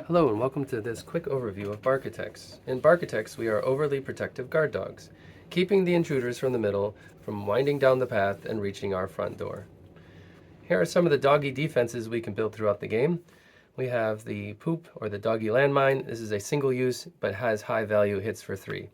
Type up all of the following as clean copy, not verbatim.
Hello and welcome to this quick overview of BarkiTects. In BarkiTects, we are overly protective guard dogs, keeping the intruders from the middle from winding down the path and reaching our front door. Here are some of the doggy defenses we can build throughout the game. We have the poop or the doggy landmine. This is a single use but has high value hits for 3.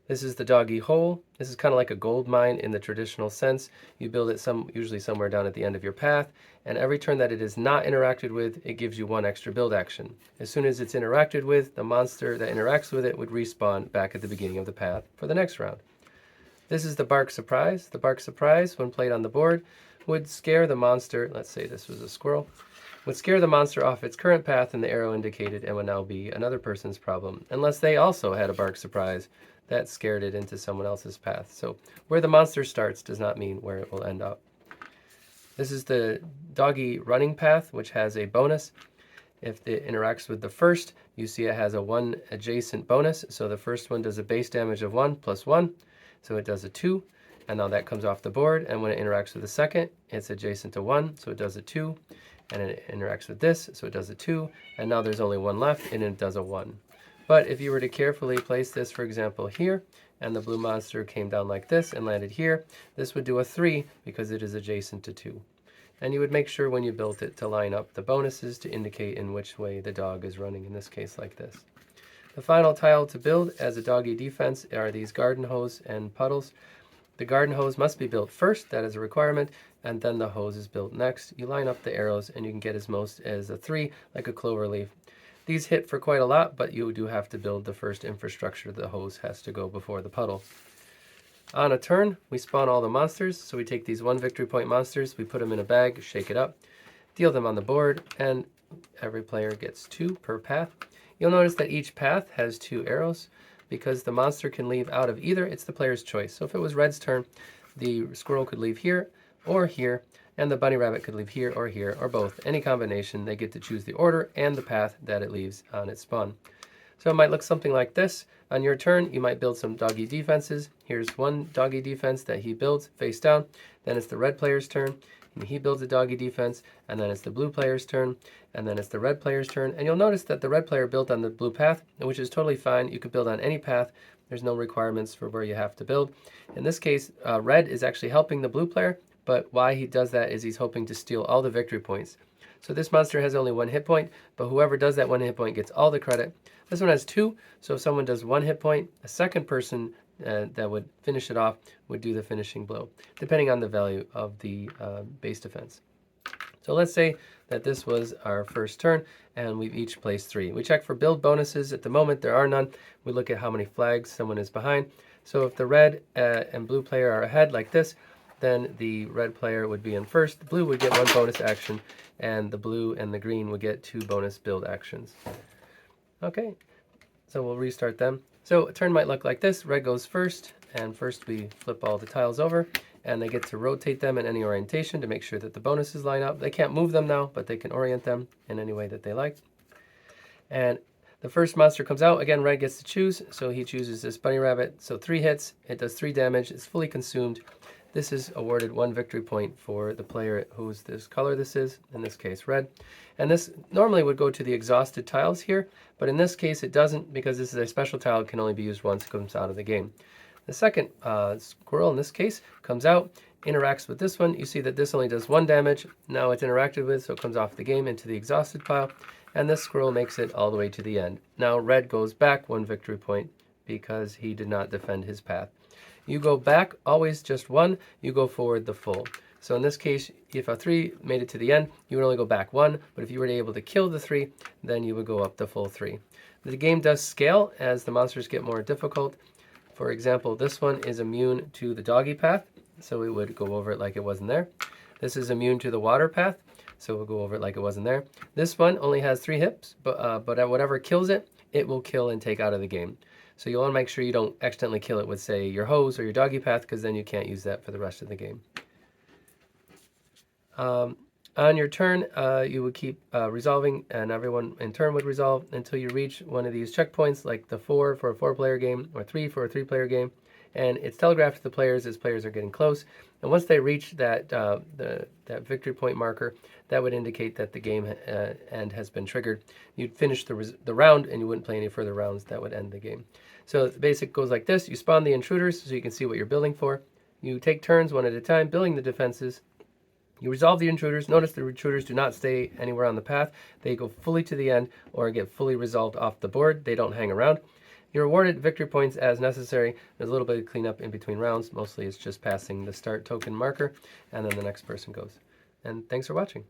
This is the doggy hole. This is kind of like a gold mine in the traditional sense. You build it usually somewhere down at the end of your path, and every turn that it is not interacted with, it gives you 1 extra build action. As soon as it's interacted with, the monster that interacts with it would respawn back at the beginning of the path for the next round. This is the Bark Surprise. The Bark Surprise, when played on the board, would scare the monster, let's say this was a squirrel, would scare the monster off its current path and the arrow indicated and would now be another person's problem, unless they also had a Bark Surprise that scared it into someone else's path. So where the monster starts does not mean where it will end up. This is the doggy running path, which has a bonus. If it interacts with the first, you see it has a 1 adjacent bonus. So the first one does a base damage of 1 plus 1. So it does a 2. And now that comes off the board. And when it interacts with the second, it's adjacent to 1. So it does a 2. And it interacts with this. So it does a 2. And now there's only 1 left, and it does a 1. But if you were to carefully place this, for example, here, and the blue monster came down like this and landed here, this would do a 3 because it is adjacent to 2. And you would make sure when you built it to line up the bonuses to indicate in which way the dog is running, in this case like this. The final tile to build as a doggy defense are these garden hose and puddles. The garden hose must be built first, that is a requirement, and then the hose is built next. You line up the arrows and you can get as most as a 3, like a clover leaf. These hit for quite a lot, but you do have to build the first infrastructure. The hose has to go before the puddle. On a turn, we spawn all the monsters. So we take these 1 victory point monsters, we put them in a bag, shake it up, deal them on the board, and every player gets 2 per path. You'll notice that each path has 2 arrows because the monster can leave out of either. It's the player's choice. So if it was Red's turn, the squirrel could leave here or here, and the bunny rabbit could leave here, or both. Any combination, they get to choose the order and the path that it leaves on its spawn. So it might look something like this. On your turn, you might build some doggy defenses. Here's one doggy defense that he builds face down. Then it's the red player's turn, and he builds a doggy defense, and then it's the blue player's turn, and then it's the red player's turn. And you'll notice that the red player built on the blue path, which is totally fine. You could build on any path. There's no requirements for where you have to build. In this case, red is actually helping the blue player, but why he does that is he's hoping to steal all the victory points. So this monster has only 1 hit point, but whoever does that 1 hit point gets all the credit. This one has 2, so if someone does 1 hit point, a second person that would finish it off would do the finishing blow, depending on the value of the base defense. So let's say that this was our first turn, and we've each placed 3. We check for build bonuses. At the moment, there are none. We look at how many flags someone is behind. So if the red and blue player are ahead like this, then the red player would be in first. The blue would get 1 bonus action, and the blue and the green would get 2 bonus build actions. Okay, so we'll restart them. So a turn might look like this. Red goes first, and first we flip all the tiles over, and they get to rotate them in any orientation to make sure that the bonuses line up. They can't move them now, but they can orient them in any way that they like. And the first monster comes out. Again, red gets to choose, so he chooses this bunny rabbit. So 3 hits, it does 3 damage, it's fully consumed. This is awarded 1 victory point for the player whose this color this is, in this case red. And this normally would go to the exhausted tiles here, but in this case it doesn't because this is a special tile. It can only be used once, it comes out of the game. The second squirrel in this case comes out, interacts with this one. You see that this only does 1 damage. Now it's interacted with, so it comes off the game into the exhausted pile, and this squirrel makes it all the way to the end. Now red goes back 1 victory point because he did not defend his path. You go back, always just 1, you go forward the full. So in this case, if a 3 made it to the end, you would only go back 1, but if you were able to kill the 3, then you would go up the full 3. The game does scale as the monsters get more difficult. For example, this one is immune to the doggy path, so it would go over it like it wasn't there. This is immune to the water path, so we'll go over it like it wasn't there. This one only has 3 hits, but whatever kills it, it will kill and take out of the game. So you want to make sure you don't accidentally kill it with, say, your hose or your doggy path, because then you can't use that for the rest of the game. On your turn, you would keep resolving, and everyone in turn would resolve until you reach one of these checkpoints, like the 4 for a 4-player game, or 3 for a 3-player game. and it's telegraphed to the players as players are getting close. And once they reach that that victory point marker, that would indicate that the game end has been triggered. You'd finish the round, and you wouldn't play any further rounds. That would end the game. So the basic goes like this: you spawn the intruders so you can see what you're building for. You take turns one at a time building the defenses. You resolve the intruders. Notice the intruders do not stay anywhere on the path. They go fully to the end or get fully resolved off the board. They don't hang around. You're awarded victory points as necessary. There's a little bit of cleanup in between rounds. Mostly it's just passing the start token marker, and then the next person goes. And thanks for watching.